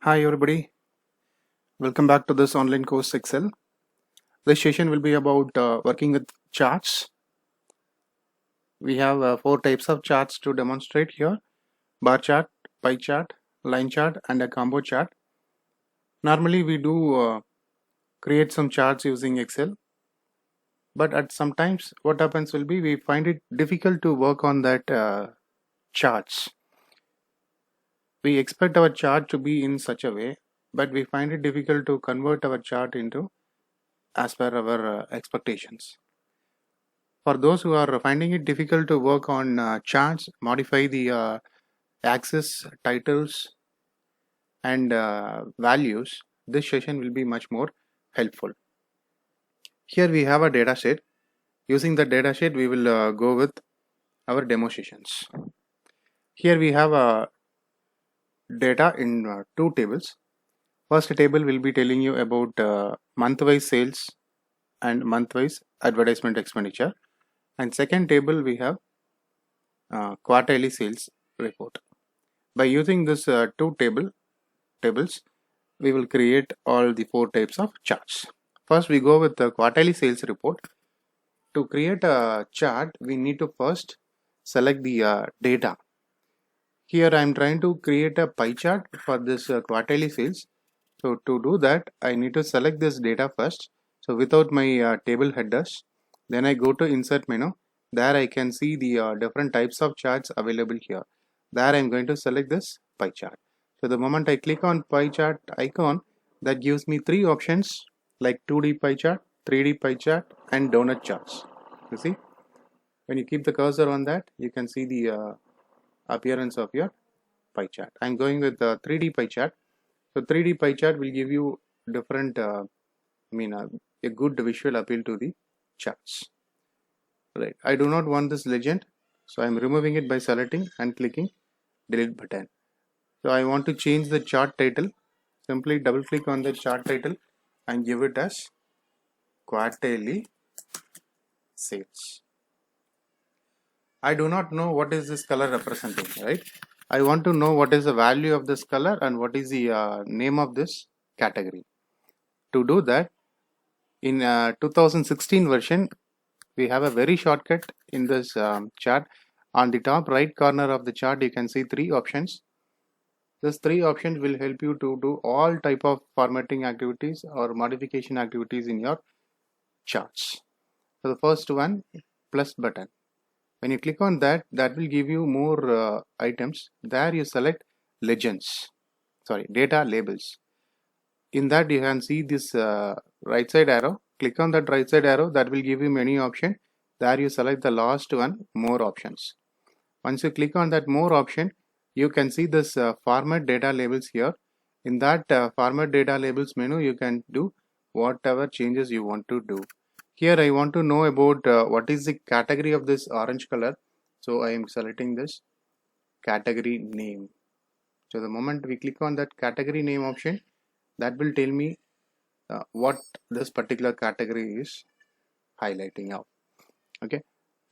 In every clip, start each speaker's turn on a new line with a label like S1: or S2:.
S1: Hi everybody, welcome back to this online course Excel. This session will be about working with charts. We have four types of charts to demonstrate here: bar chart, pie chart, line chart and a combo chart. Normally we do create some charts using Excel, but at sometimes what happens will be we find it difficult to work on that charts. We expect our chart to be in such a way, but we find it difficult to convert our chart into as per our expectations. For those who are finding it difficult to work on charts, modify the axis, titles, and values, this session will be much more helpful. Here we have a data set. Using the data set, we will go with our demo sessions. Here we have data in two tables. First table will be telling you about month-wise sales and month-wise advertisement expenditure. And second table we have quarterly sales report. By using this two tables, we will create all the four types of charts. First, we go with the quarterly sales report. To create a chart, we need to first select the data. Here, I am trying to create a pie chart for this quarterly sales. So, to do that, I need to select this data first. So, without my table headers, then I go to Insert menu. There, I can see the different types of charts available here. There, I am going to select this pie chart. So the moment I click on pie chart icon, that gives me three options like 2D pie chart, 3D pie chart and donut charts. You see, when you keep the cursor on that, you can see the appearance of your pie chart. I'm going with the 3D pie chart. So 3D pie chart will give you different, a good visual appeal to the charts. Right. I do not want this legend, so I'm removing it by selecting and clicking delete button. So I want to change the chart title. Simply double click on the chart title and give it as quarterly sales. I do not know what is this color representing, right? I want to know what is the value of this color and what is the name of this category. To do that, in 2016 version, we have a very shortcut in this chart. On the top right corner of the chart, you can see three options. These three options will help you to do all type of formatting activities or modification activities in your charts. So the first one, plus button. When you click on that, that will give you more items. There you select data labels. In that you can see this right side arrow. Click on that right side arrow, that will give you many options. There you select the last one, more options. Once you click on that more option, you can see this format data labels here. In that format data labels menu, you can do whatever changes you want to do. Here I want to know about what is the category of this orange color. So I am selecting this category name. So the moment we click on that category name option, that will tell me what this particular category is highlighting out. Okay.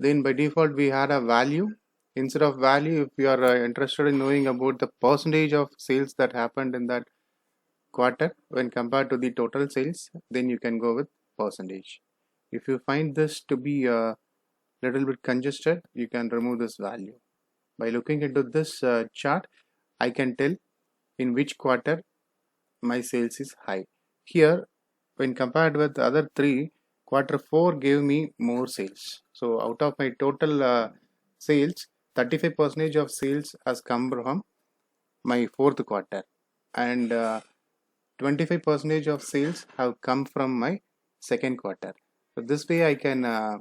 S1: Then by default we had a value. Instead of value, if you are interested in knowing about the percentage of sales that happened in that quarter when compared to the total sales, then you can go with percentage. If you find this to be a little bit congested, you can remove this value. By looking into this chart, I can tell in which quarter my sales is high. Here, when compared with the other three, quarter 4 gave me more sales. So out of my total sales, 35% of sales has come from my fourth quarter, and 25% of sales have come from my second quarter. So this way I can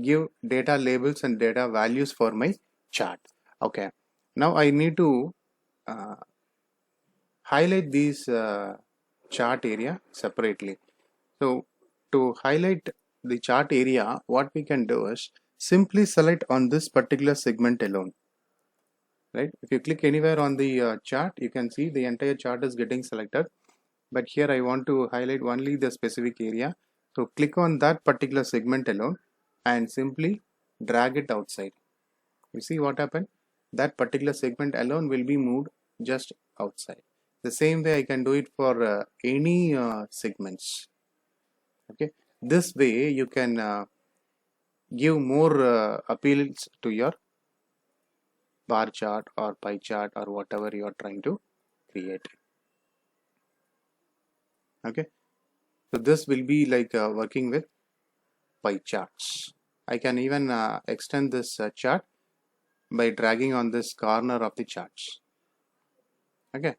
S1: give data labels and data values for my chart. Okay, now I need to highlight these chart area separately. So to highlight the chart area, what we can do is simply select on this particular segment alone. Right? If you click anywhere on the chart, you can see the entire chart is getting selected. But here I want to highlight only the specific area. So click on that particular segment alone and simply drag it outside. You see what happened? That particular segment alone will be moved just outside. The same way I can do it for any segments. Okay, this way you can give more appeals to your bar chart or pie chart or whatever you are trying to create. Okay, so this will be like working with pie charts. I can even extend this chart by dragging on this corner of the charts. Okay,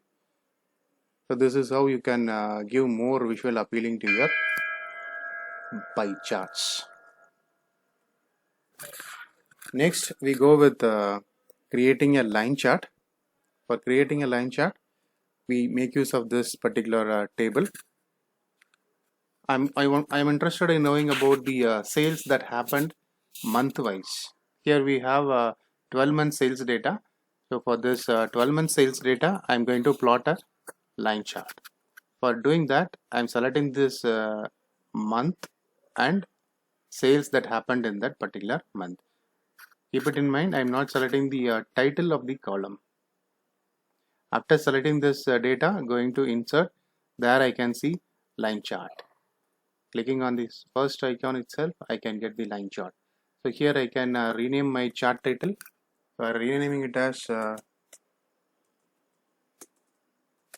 S1: so this is how you can give more visual appealing to your pie charts. Next we go with creating a line chart. For creating a line chart, we make use of this particular table. I'm interested in knowing about the sales that happened month wise. Here we have 12 month sales data. So for this 12 month sales data, I'm going to plot a line chart. For doing that, I'm selecting this month and sales that happened in that particular month. Keep it in mind, I'm not selecting the title of the column. After selecting this data, going to insert, there I can see line chart. Clicking on this first icon itself, I can get the line chart. So here I can rename my chart title. So I'm renaming it as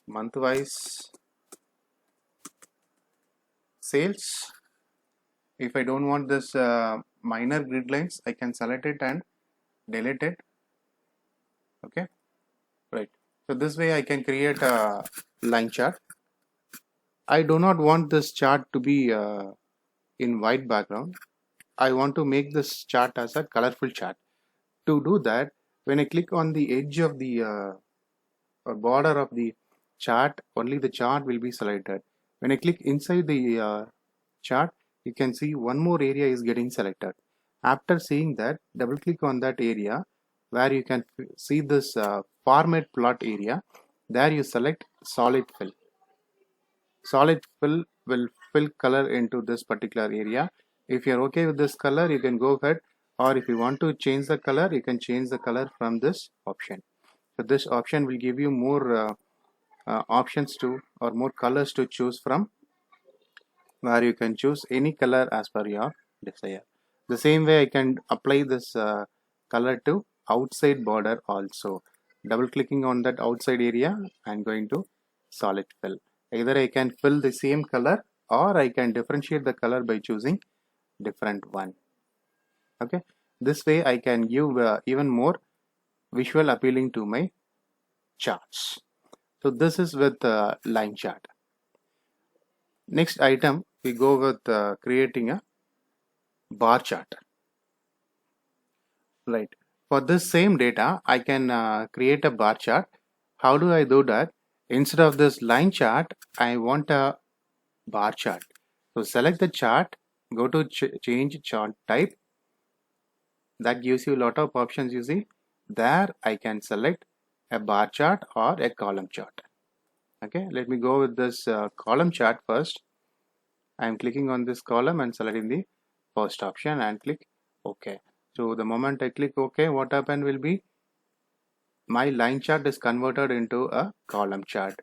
S1: month-wise sales. If I don't want this minor grid lines, I can select it and delete it. Okay, right. So this way I can create a line chart. I do not want this chart to be in white background. I want to make this chart as a colorful chart. To do that, when I click on the edge of the border of the chart, only the chart will be selected. When I click inside the chart, you can see one more area is getting selected. After seeing that, double click on that area where you can see this format plot area. There you select solid fill. Solid fill will fill color into this particular area. If you're okay with this color, you can go ahead, or if you want to change the color, you can change the color from this option. So this option will give you more options to, or more colors to choose from, where you can choose any color as per your desire. The same way I can apply this color to outside border also. Double clicking on that outside area, I'm going to solid fill. Either I can fill the same color or I can differentiate the color by choosing different one. Okay, this way I can give even more visual appealing to my charts. So this is with line chart. Next item, we go with creating a bar chart. Right. For this same data, I can create a bar chart. How do I do that? Instead of this line chart, I want a bar chart. So select the chart, go to change chart type. That gives you a lot of options, you see. There I can select a bar chart or a column chart. Okay, let me go with this column chart first. I am clicking on this column and selecting the first option and click OK. So the moment I click OK, what happened will be my line chart is converted into a column chart.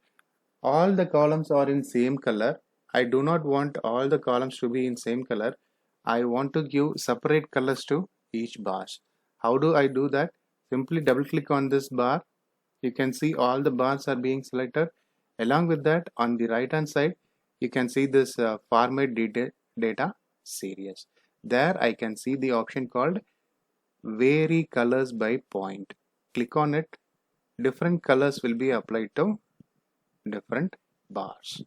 S1: All the columns are in same color. I do not want all the columns to be in same color. I want to give separate colors to each bars. How do I do that? Simply double click on this bar. You can see all the bars are being selected. Along with that, on the right hand side, you can see this format data series. There I can see the option called vary colors by point. Click on it. Different colors will be applied to different bars.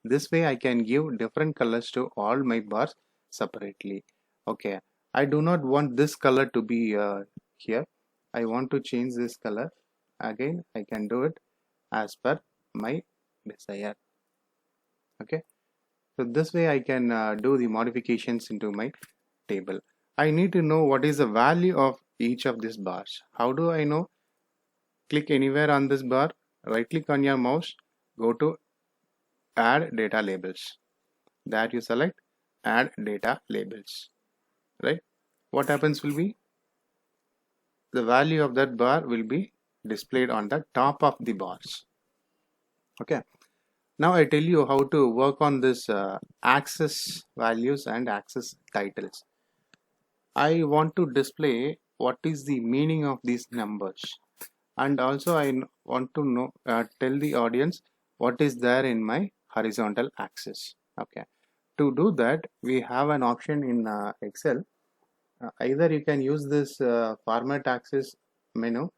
S1: This way I can give different colors to all my bars separately. Okay, I do not want this color to be here. I want to change this color. Again, I can do it as per my desire. Okay, so this way I can do the modifications into my table. I need to know what is the value of each of these bars. How do I know? Click anywhere on this bar, right click on your mouse, go to add data labels. That you select add data labels, right? What happens will be the value of that bar will be displayed on the top of the bars. Okay, now I tell you how to work on this axis values and axis titles. I want to display what is the meaning of these numbers, and also want to know tell the audience what is there in my horizontal axis. Okay, to do that we have an option in Excel. Either you can use this format axis menu,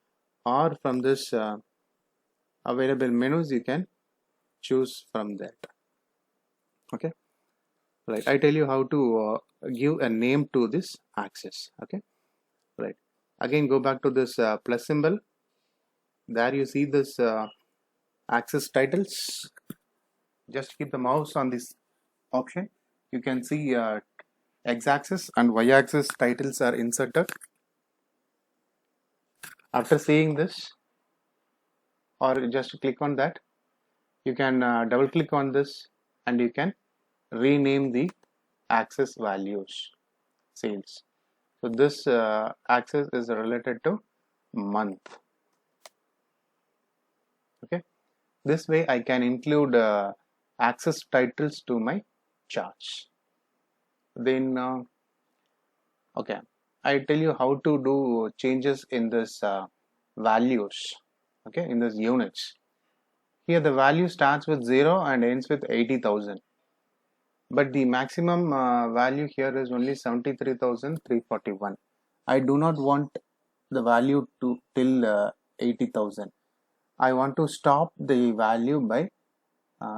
S1: or from this available menus you can choose from that. Okay, right, I tell you how to give a name to this axis. Okay, right, again go back to this plus symbol. There you see this axis titles. Just keep the mouse on this option. You can see x-axis and y-axis titles are inserted. After seeing this, or just click on that, you can double click on this and you can rename the axis values sales. So this axis is related to month. Okay, this way I can include axis titles to my charts. Then okay, I tell you how to do changes in this values. Okay, in this units. Here the value starts with 0 and ends with 80,000. But the maximum value here is only 73,341. I do not want the value to till 80,000. I want to stop the value by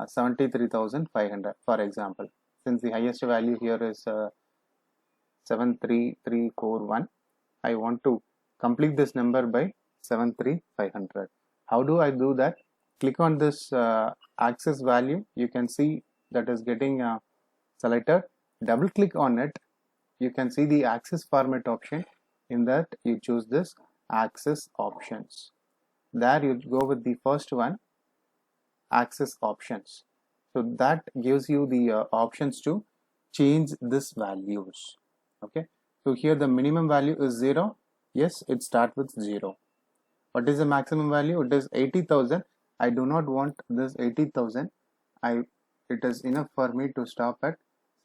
S1: 73,500, for example. Since the highest value here is 73341, I want to complete this number by 73500. How do I do that? Click on this axis value. You can see that is getting selected. Double click on it. You can see the axis format option. In that you choose this axis options. There you go with the first one, axis options. So that gives you the options to change this values. Okay, so here the minimum value is 0. Yes, it starts with 0. What is the maximum value? It is 80,000. I do not want this 80,000. It is enough for me to stop at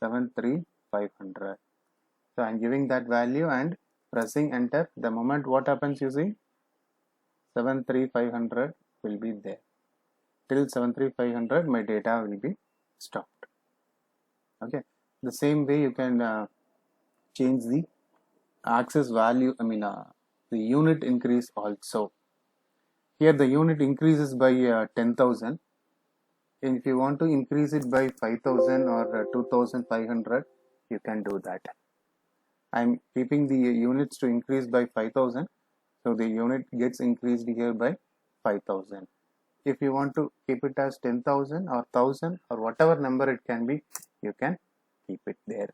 S1: 73500. So I am giving that value and pressing enter. The moment what happens, you see 73500 will be there. Till 73500 my data will be stopped. Okay, the same way you can change the axis value, the unit increase also. Here the unit increases by 10,000. If you want to increase it by 5,000 or 2,500, you can do that. I am keeping the units to increase by 5,000, so the unit gets increased here by 5,000. If you want to keep it as 10,000 or 1,000 or whatever number it can be, you can keep it there.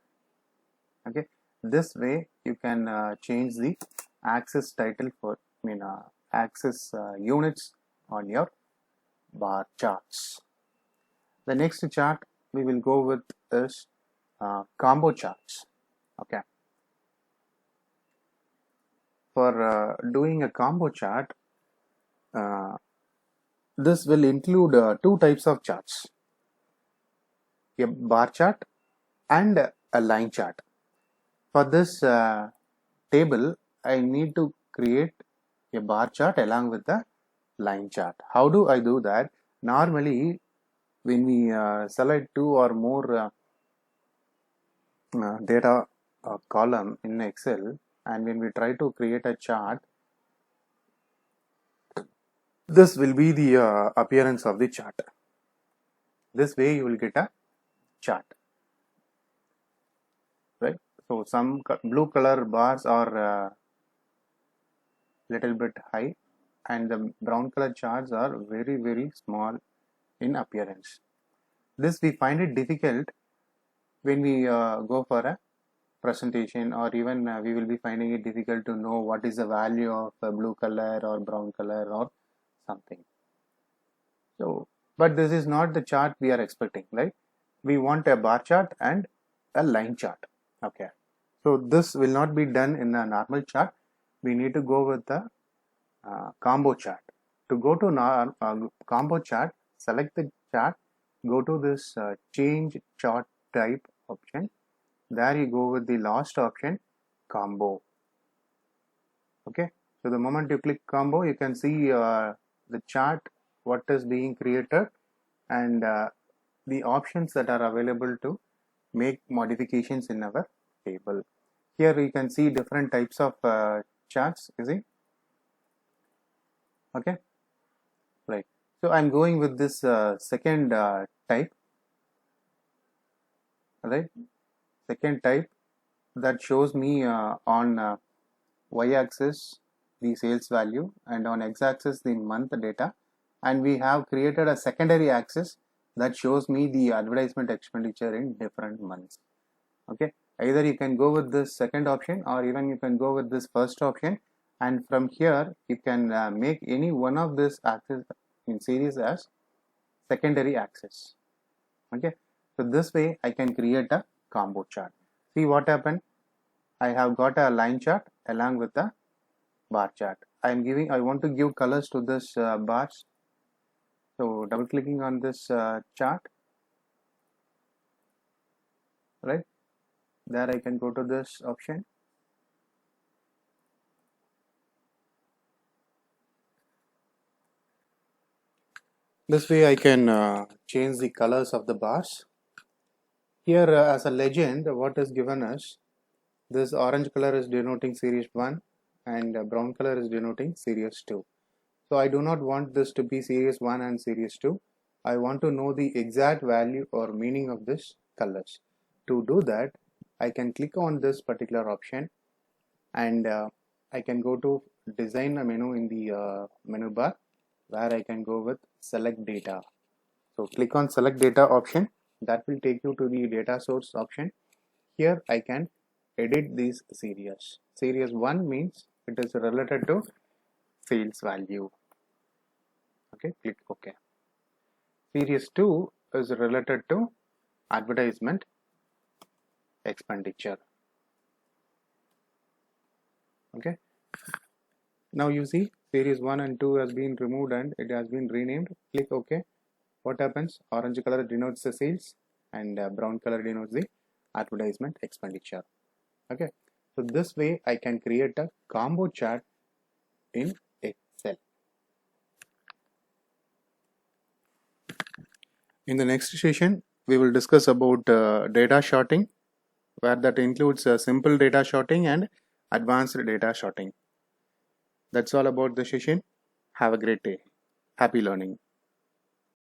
S1: Okay, this way you can change the axis title for axis units on your bar charts. The next chart we will go with is combo charts. Okay, for doing a combo chart, this will include two types of charts, a bar chart and a line chart. For this table, I need to create a bar chart along with the line chart. How do I do that? Normally, when we select two or more data column in Excel, and when we try to create a chart, this will be the appearance of the chart. This way you will get a chart, right? So some blue color bars are little bit high, and the brown color charts are very small in appearance. This we find it difficult when we go for a presentation, or even we will be finding it difficult to know what is the value of a blue color or brown color or something. So, but this is not the chart we are expecting, right? We want a bar chart and a line chart. Okay, so this will not be done in a normal chart. We need to go with the combo chart. To go to combo chart, select the chart, go to this change chart type option. There you go with the last option, combo. Okay, so the moment you click combo, you can see the chart, what is being created, and the options that are available to make modifications in our table. Here you can see different types of charts, you see. Okay, right. So I'm going with this second type, right? Second type that shows me on y-axis the sales value and on x-axis the month data, and we have created a secondary axis that shows me the advertisement expenditure in different months. Okay, either you can go with this second option or even you can go with this first option, and from here you can make any one of this axis in series as secondary axis. Okay, so this way I can create a combo chart. See what happened. I have got a line chart along with the bar chart. I want to give colors to this bars. So double clicking on this chart, right? There I can go to this option. This way I can change the colors of the bars. Here as a legend, what is given is this orange color is denoting series 1 and brown color is denoting series 2. So I do not want this to be series 1 and series 2. I want to know the exact value or meaning of this colors. To do that, I can click on this particular option and I can go to design a menu in the menu bar where I can go with select data. So click on select data option. That will take you to the data source option. Here I can edit these series. Series 1 means it is related to sales value. Okay, click OK. Series 2 is related to advertisement expenditure. Okay, now you see series 1 and 2 has been removed and it has been renamed. Click OK. What happens? Orange color denotes the sales and brown color denotes the advertisement expenditure. Okay, so this way I can create a combo chart in Excel. In the next session, we will discuss about data sorting, where that includes simple data sorting and advanced data sorting. That's all about the session. Have a great day. Happy learning.